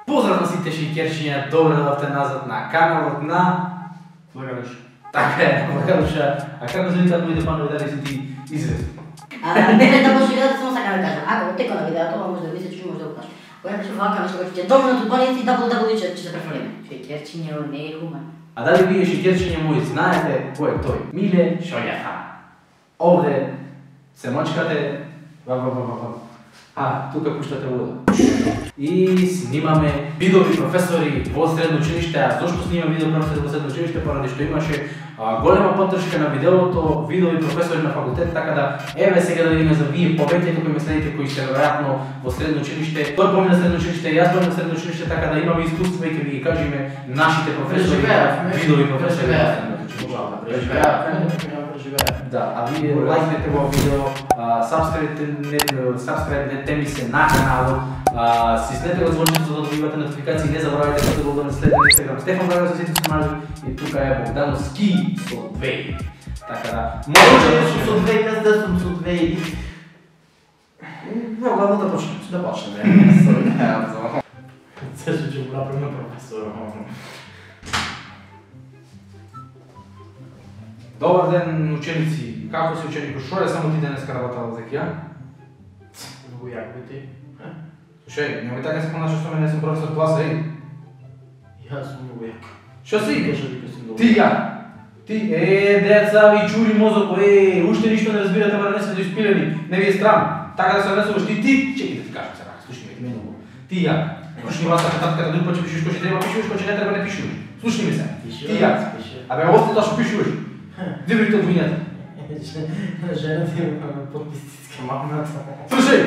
Поздрав на сите шейкерчиња, добре дојдовте назад на каналот на Лагалуш. Така е, Лагалуша. А како се вика моите фанови, дали си ти известни? Не да може видеото, само сакам да кажам. Ако во текот на видеото, може да мислиш, може да го кажеш. Кога кажеш вака нешто кој ќе добро на тупаници и WWE ќе се префрлиме. Шейкерчиња не е хумен. А дали вие шейкерчиња мои знаете кој е тој? Миле Шољаха. Овде се мачкате, тука пуштате вода. И снимаме видови професори во средно училиште. А зошто снимаме видови професори во средно училиште? Поради што имаше голема поддршка на видеото, видови професори на факултет, така да еве сега да видиме за вие повеќето кои ме следите, кои сте веројатно во средно училиште. Тој помина средно училиште, јас помина средно училиште, така да имаме искуства и ќе ви ги кажеме нашите професори, видови професори. Да, а вие лајкнете во видео, сабскрајбнете ми се на каналот, стиснете го звончето за да добивате нотификации, не забравяйте да го следите на Инстаграм. Стефан Драган со сите сумажи и тука е Богдановски со 2. Така да, може Со 2, јас да сум со 2. главно да почнем. Да почнеме. Се ќе го направиме професор. Добар ден, ученици. Како си ученико? Шо е само ти денеска работала за кија? Многу јако и ти. Слушај, немој така се понаша што не сум професор класа, еј. Јас сум многу јак. Шо си? Кажа дека сум многу. Ти ја. Ти, деца ви чури мозок, уште ништо не разбирате, мара не сте доиспилени, не ви е страм. Така да се однесуваш ти, чекай да ти кажам сега, слушни ме, ти мене много. Ти ја. Слушни вас татка друг пат ќе пишеш кој ќе треба пишеш, кој ќе не треба не пишеш. Слушни ми се. Ти ја. Абе, осте тоа што пишуваш. Диврите од вињата. Жена ти е подписницка мамната. Слушај,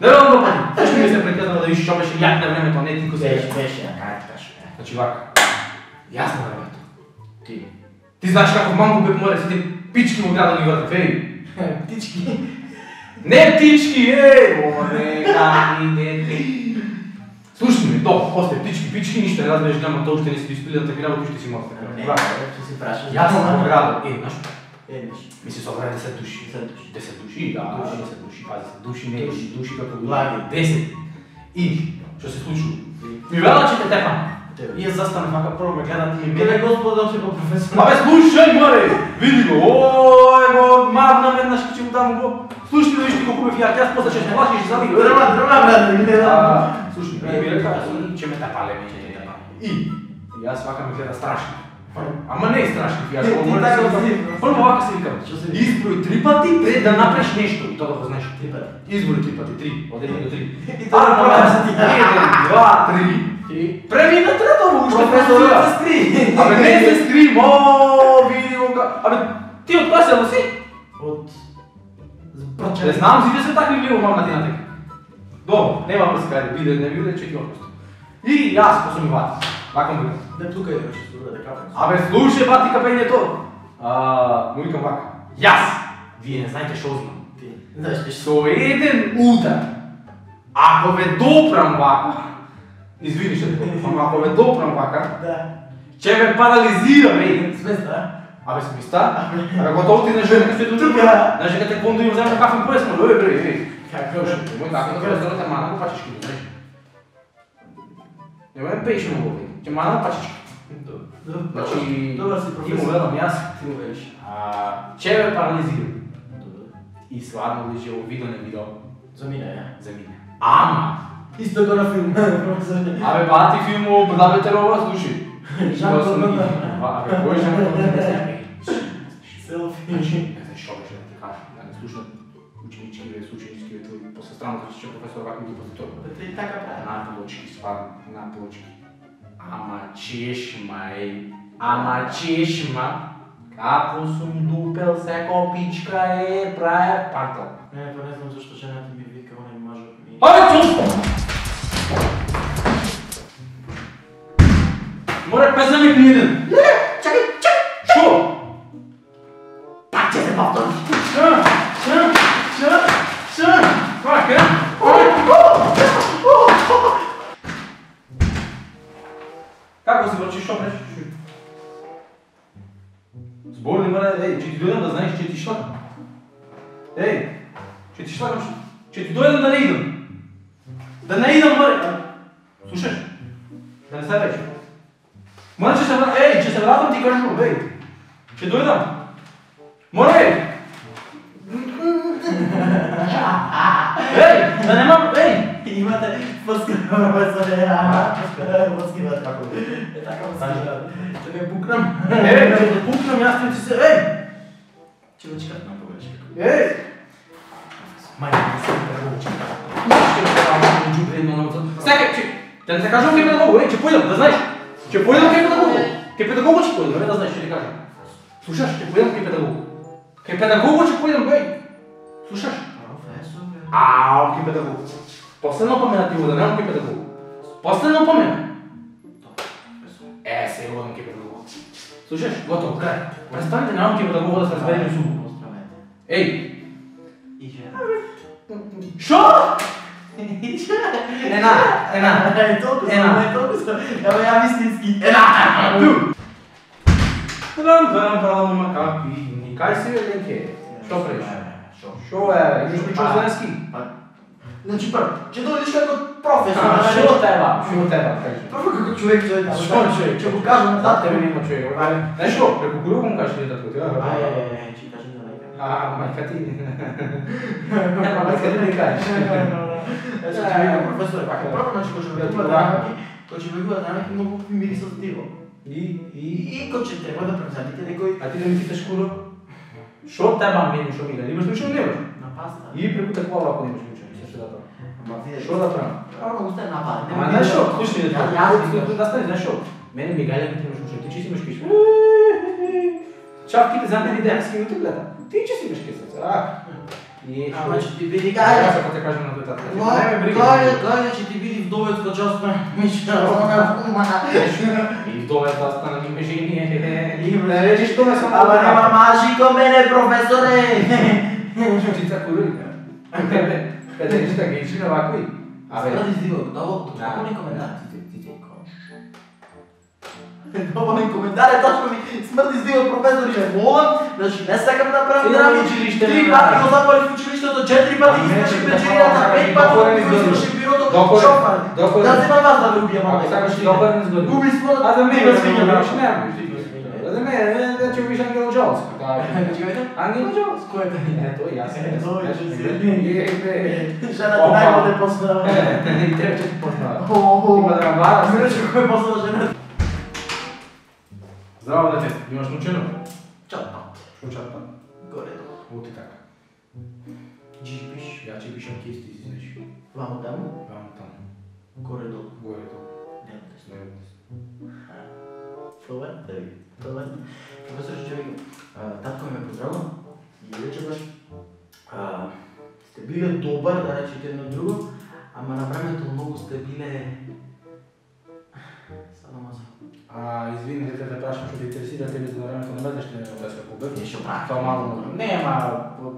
не верувам го пати. Слушни ми се преказано да вишиш што беше јак на времето, не ти ко се. Беше, как кажеш. Значи вака. Јасно е времето. Ти. Ти знаеш како манго бе поморе сите пички во градот ги вртат, Птички. Не птички, не, какви дете. Слушни ме, добро, после птички, ништо не разбереш, няма тоа уште не си испилен таки работи, уште си мозга. Ќе си прашаш. Јас сум во градот, знаеш? Еднаш. Ми се собраа 10 души. 10 души, да, 10 души, пази се, души, не души како Лаги. 10. И, што се случува? Ми вела че те тепам. И јас застанав вака, прво ме гледат и ми Биле господа, че го професор. Абе, слушај, море! Види го, го мавнам еднаш, ќе му дам го. Слушай, да виж ти колку бев јак, јас после ќе се плашиш за него. Дрма, брат, Слушай, ми река, ќе ме тапале, ќе ме тапале. И јас вака ме гледа страшно. Ама не е страшно, јас го мора да се викам. Прво вака се викам. Изброј 3 пати пред да направиш нешто и тоа да го знаеш. 3 пати. Изброј 3 пати, 3, од 1 до 3. И тоа е 1, 2, 3. Премина трето, уште професорот се скри. Абе не се скри, види го. Абе ти од која село си? Од Не знам, сите се такви вливо мамна ти на тека. Добро, нема да се каде, биде, не биде, че ти опусто. И јас посум вати, вака му викам. Не тука имаш, да капам. Абе слушај бати капењето. Му викам вака. Јас, вие не знаете шо знам. Ти, знаеш ли што? Со еден удар, ако ве допрам вака, извини што те ама ако ве допрам вака, Да. ќе ве парализирам, Сместа? Абе смиста? Абе готово ти на жена кај сте тука? Знаеш дека те кондо им взема кафен појас, мо, Како Мој како да разберат те мана го пачешки, знаеш? Не ме пееш много, ќе мана го пачешки. Значи, добар си ти му професор. велам јас, Ти му велиш. ќе ве парализирам. И сладно лежи во видео, не видео, За мене, ја. за мене. Ама! Исто го на филм, професор. Абе, бати филму, да бе терова, слушай. Жан Клод. Абе, кој Жан Клод? Селфи. Не знаеш шо беше да ти кажам, да не слушнат ученички твои, после странното че професор вака ги после тоа. Те и така прави. На плочки, стварно, на плочки. Ама чешма, ама чешма. Како сум дупел секо пичка прае партал. Не, па не знам зашто жената ми вика, онај мажот ми. Абе, чу! Море пес да ми приеден. Чакай. Шо? Пак ќе се повтори. Вака? Како се врчиш, шо преш? Зборни мора, ќе ти дојдам да знаеш, ќе ти шлакам. Ќе ти шлакам, ќе ти дојдам да не идам. Да не идам, море. Слушаш? не се вече. Моля, че се вратам ти кажеш, бей. Ще дойдам. Моля, бей. Ей, да нема, ей. Имате пъскава професоре, пъскива така. Така му стажа. Ще ме пукнам. Ей, ще те пукнам, аз ти се, ей. Чилачка на погрешка. Ей. Майка, не съм педагогчик. Стекай, че... Да не се кажам кой педагогу, ей, че пойдам, да знаеш. Че пойдам кой педагогу. Кой педагогу че пойдам, да знаеш, ще ти кажа. Слушаш, че пойдам кой педагогу. Кой педагогу че пойдам, бей. Слушаш? Професор, бе. Кой педагогу. После не опомена ти го, да нямам кой педагогу. После не опомена. Сега водам кой педагогу. Слушаш, готово, край. Престанете, нямам кой педагогу да се разберем с умо. Поздравете. Ей. И жена. Шо? Една. Толкова. Ама я истински. Трам, макаки. Никай си, Ленке. Що правиш? Шо е? Имаш ли чул зеленски? Значи първо, че дойдеш като професор. Шо теба? Кажи. Първо като човек, Шо човек? че го кажа нататък. Тебе няма човек. Знаеш шо? Преко колю му кажеш ли татко? Че кажем да майка. Майка ти. Няма майка ти не кажеш. Професоре, пак е първо, значи който ще вегува динамики, много мири с диво. И който ще трябва да превземете некой... А ти да ми питаш куро? Шо теба мен, шо мига? Имаш ли шо нямаш? На паста. И преко такова ако нямаш ли шо да правим. Ама вие... Шо да правим? Много сте нападни. Ама знаеш шо? Слушай, да стане, знаеш шо? Мене мигаля като имаш мушо, ти че си имаш киш. Чавките за мен идеянски от гледа. Ти че си имаш кисъц. Ама че ти види Аз ако те кажем на детата. Кой че ти види вдовецка част на Миша. И вдовец да стана ми жени. И не речиш това съм. Ама нема мажи ко мене, професоре! Шутица кури. Къде ще ги ичи на вакуи? Ради здива, готово ни коментар. Добавен коментар е точно ми смърти здива професор и ме волам, значи не сакам да правим драми. 3 пъти го запали в училището, 4 пъти изпеши печерията, 5 пъти го извърши бюрото, шофър. Да взема вас да ви убия, Ако сакаш ти добър не сгоди. Губи своята... А за мен да свиня, не виж няма. За мен да че виж Ангел Джонс. Ангел Джонс. Кой е? Ето и аз. Ето и че си. Жената най-го те познава. И тебе че ти познава. Има да набара. Мираче кой познава жената? Здраво, дете. Имаш научено? Чатпат. Шо чатпат? Горе-долу. Вот и така. Джипиш. Я че пишем кисти, си знаеш. Вамо там. Вамо там. Горе-долу. Горе-долу. Това е. Професор Чевик, татко ме поздравя и рече баш, сте били добър, да речете едно друго, ама на времето много сте били... Садомазо. Извини, дете да прашам, ще те интересира тебе за времето на медлещите на Европейска клуба. Не ще правя. Това малко. Не, ама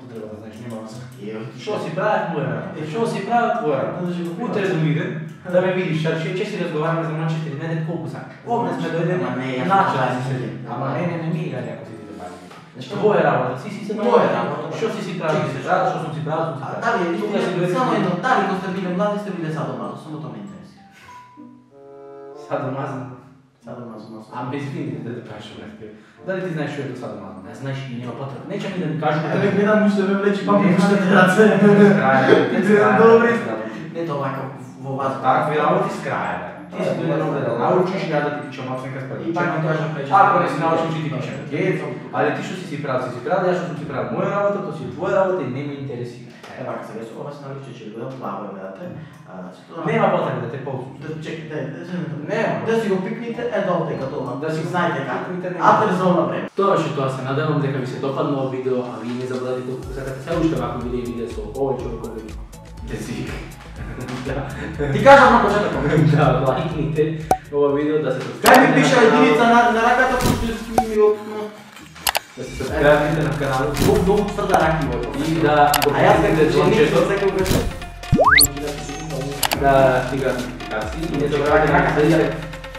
трябва да знаеш, няма да Що си правят твоя? Що си правят твоя? Утре да дойде, да ме видиш, че си разговаряме за Манчестър Юнайтед колко са. Помня сме дойде начин да си седи. Ама не ми играли ако си ти да прави. Твоя работа, си се Твоя работа. Що си правил, що съм си правил, съм си правил. Дали, вижте, само едно, дали, ако сте били млади, сте били садомазо, само то ме интересира. Садомазо. Садомазо. Ами извини да те кажа нещо. Дали ти знаеш що е садомазо? Не знаеш и няма потреба. Не че ми да ми кажеш. Абе, гледам, ще ме влечи папи в ръце. Добре. Не това във вас. Такви работи с края, бе. Ти си дойде много да научиш, няма да ти пичам оценка с пари. И пак да кажем вече. Ако не си научиш, че ти пичам. Але ти що си правил, аз що съм си правил моя работа, то си твоя работа и не ме интересира. Ева, сега се обаче наличи, че го плава, гледате. Нема потреба да те ползваш. Чекайте, Нема. да си го пикните, долте като Да си знаете как. А Атрезон на време. тоа беше тоа, се надевам дека ви се допаднало видео, а вие не забравяйте ако сакате се уште вакви видео со повеќе од десик. Ти кажам на почеток. Да, лайкните ова видео, да се Кај ми пиша единица на раката, ми да се сабскрайбите на каналот много тврда раки во и да го притиснете звончето, да стига нотификации и не забравяйте да следите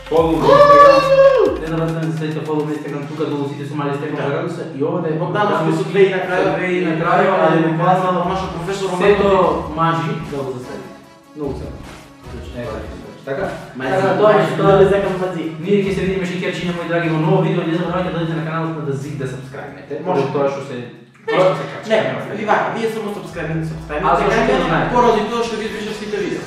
фолоу на Instagram. Не забравяйте да следите фолоу на Instagram, тука долу сите со мали стекон градуса и ова да е Богданов кој со две и на крају, але буквално нашо професор Сето мажи да го заследите. Много се. Така? Тоа е закам пази. Ние ќе се видиме шикерчиња мои драги во ново видео, не забравяйте да одите на каналот на Дазик да сабскрајбнете. Може тоа што се Не, вие само сабскрајбнете, знаете. поради тоа што ги изпишав сите видео.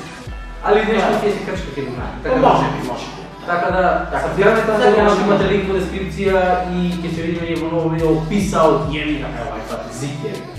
Али нешто ќе се крчка ќе го знаете. Така Може би. Така да сабскрајбнете на каналот, имате линк во дескрипција и ќе се видиме во ново видео. Peace out, јеми така, Зик.